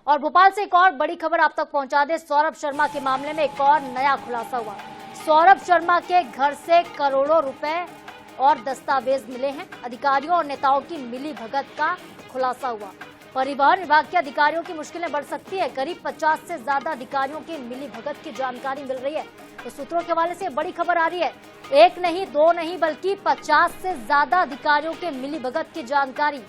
और भोपाल से एक और बड़ी खबर आप तक पहुंचा दे। सौरभ शर्मा के मामले में एक और नया खुलासा हुआ। सौरभ शर्मा के घर से करोड़ों रुपए और दस्तावेज मिले हैं। अधिकारियों और नेताओं की मिली भगत का खुलासा हुआ। परिवहन विभाग के अधिकारियों की मुश्किलें बढ़ सकती है। करीब 50 से ज्यादा अधिकारियों की मिली भगत की जानकारी मिल रही है। तो सूत्रों के हवाले से बड़ी खबर आ रही है। एक नहीं, दो नहीं, बल्कि 50 से ज्यादा अधिकारियों के मिली भगत की जानकारी।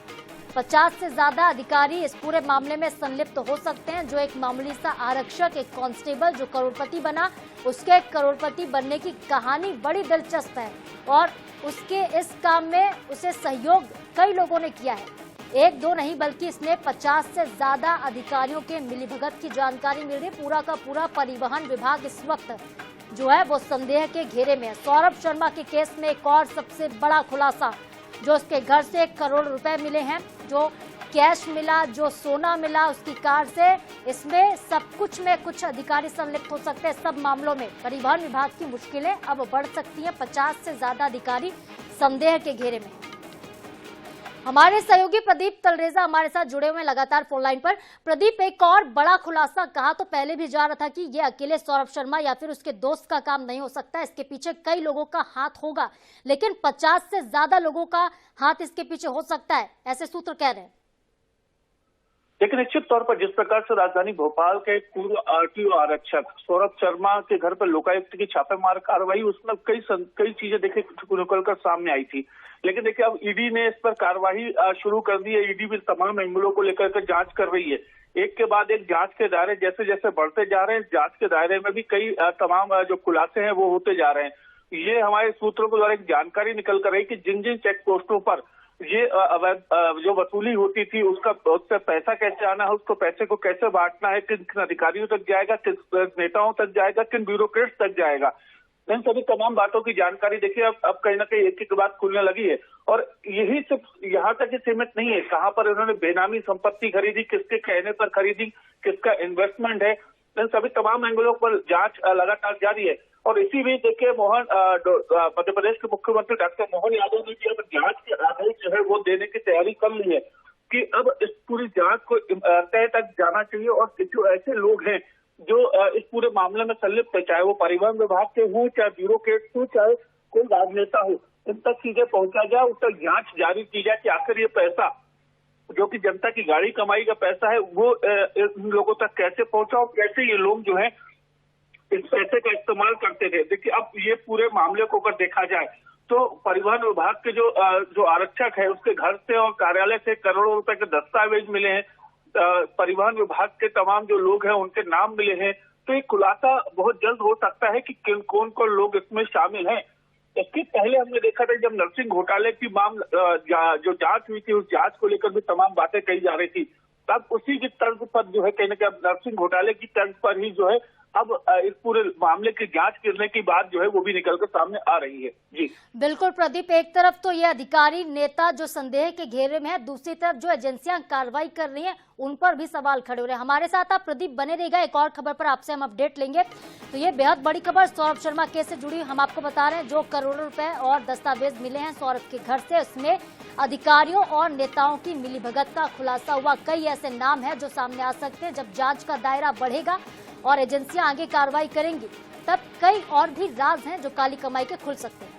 50 से ज्यादा अधिकारी इस पूरे मामले में संलिप्त हो सकते हैं। जो एक मामूली सा आरक्षक, एक कांस्टेबल जो करोड़पति बना, उसके करोड़पति बनने की कहानी बड़ी दिलचस्प है और उसके इस काम में उसे सहयोग कई लोगों ने किया है। एक दो नहीं, बल्कि इसमें 50 से ज्यादा अधिकारियों के मिलीभगत की जानकारी मिल रही है। पूरा का पूरा परिवहन विभाग इस वक्त जो है वो संदेह के घेरे में है। सौरभ शर्मा के केस में एक और सबसे बड़ा खुलासा, जो उसके घर से 1 करोड़ रुपए मिले हैं, जो कैश मिला, जो सोना मिला उसकी कार से, इसमें सब कुछ में कुछ अधिकारी संलिप्त हो सकते हैं। सब मामलों में परिवहन विभाग की मुश्किलें अब बढ़ सकती हैं। 50 से ज्यादा अधिकारी संदेह के घेरे में। हमारे सहयोगी प्रदीप तलरेजा हमारे साथ जुड़े हुए हैं लगातार फोन लाइन पर। प्रदीप, एक और बड़ा खुलासा, कहा तो पहले भी जा रहा था कि ये अकेले सौरभ शर्मा या फिर उसके दोस्त का काम नहीं हो सकता, इसके पीछे कई लोगों का हाथ होगा, लेकिन 50 से ज्यादा लोगों का हाथ इसके पीछे हो सकता है, ऐसे सूत्र कह रहे हैं। लेकिन निश्चित तौर पर जिस प्रकार से राजधानी भोपाल के पूर्व आरटीओ आरक्षक सौरभ शर्मा के घर पर लोकायुक्त की छापेमार कार्रवाई, उसमें कई चीजें देखिए निकलकर सामने आई थी। लेकिन देखिए अब ईडी ने इस पर कार्रवाई शुरू कर दी है। ईडी भी तमाम एंगलों को लेकर के जांच कर रही है। एक के बाद एक जांच के दायरे जैसे जैसे बढ़ते जा रहे हैं, जांच के दायरे में भी कई तमाम जो खुलासे हैं वो होते जा रहे हैं। ये हमारे सूत्रों के द्वारा एक जानकारी निकल कर रही कि जिन जिन चेक पोस्टों पर ये अवैध जो वसूली होती थी उससे पैसा कैसे आना है, उसको पैसे को कैसे बांटना है, किन किन अधिकारियों तक जाएगा, किस नेताओं तक जाएगा, किन ब्यूरोक्रेट्स तक जाएगा, इन सभी तमाम बातों की जानकारी देखिए अब कहीं ना कहीं एक एक बात खुलने लगी है। और यही सिर्फ यहाँ तक ही सीमित नहीं है, कहाँ पर इन्होंने बेनामी संपत्ति खरीदी, किसके कहने पर खरीदी, किसका इन्वेस्टमेंट है, इन सभी तमाम एंगलों पर जांच लगातार जारी है। और इसी बीच देखिए मध्य प्रदेश के मुख्यमंत्री डॉक्टर मोहन यादव ने भी अब जांच के आदेश जो है वो देने की तैयारी कर ली है कि अब इस पूरी जांच को तय तक जाना चाहिए और जो ऐसे लोग हैं जो इस पूरे मामले में संलिप्त है, चाहे वो परिवहन विभाग के हों, चाहे ब्यूरोक्रेट हो, चाहे कोई राजनेता हो, इन तक चीजें पहुंचा जाए, उस तक जांच जारी की जाए कि आखिर ये पैसा जो कि जनता की गाड़ी कमाई का पैसा है वो इन लोगों तक कैसे पहुंचा और कैसे ये लोग जो है इस पैसे का इस्तेमाल करते थे। देखिए अब ये पूरे मामले को अगर देखा जाए तो परिवहन विभाग के जो आरक्षक है उसके घर से और कार्यालय से करोड़ों रुपए के दस्तावेज मिले हैं। परिवहन विभाग के तमाम जो लोग हैं उनके नाम मिले हैं। तो ये खुलासा बहुत जल्द हो सकता है कि कौन कौन लोग इसमें शामिल हैं। इसके पहले हमने देखा था जब नरसिंह घोटाले की जो जांच हुई थी, उस जांच को लेकर भी तमाम बातें कही जा रही थी। तब उसी की तर्ज पर जो है कहीं ना कहीं नरसिंह घोटाले की तर्ज पर ही जो है अब इस पूरे मामले की जांच करने की बात जो है वो भी निकलकर सामने आ रही है। जी बिल्कुल प्रदीप, एक तरफ तो ये अधिकारी नेता जो संदेह के घेरे में है, दूसरी तरफ जो एजेंसियां कार्रवाई कर रही हैं उन पर भी सवाल खड़े हो रहे हैं। हमारे साथ आप प्रदीप बने रहिएगा, एक और खबर पर आपसे हम अपडेट लेंगे। तो ये बेहद बड़ी खबर सौरभ शर्मा केस से जुड़ी, हम आपको बता रहे हैं जो करोड़ों रुपए और दस्तावेज मिले हैं सौरभ के घर से, उसमें अधिकारियों और नेताओं की मिलीभगत का खुलासा हुआ। कई ऐसे नाम है जो सामने आ सकते हैं। जब जांच का दायरा बढ़ेगा और एजेंसियां आगे कार्रवाई करेंगी तब कई और भी राज हैं जो काली कमाई के खुल सकते हैं।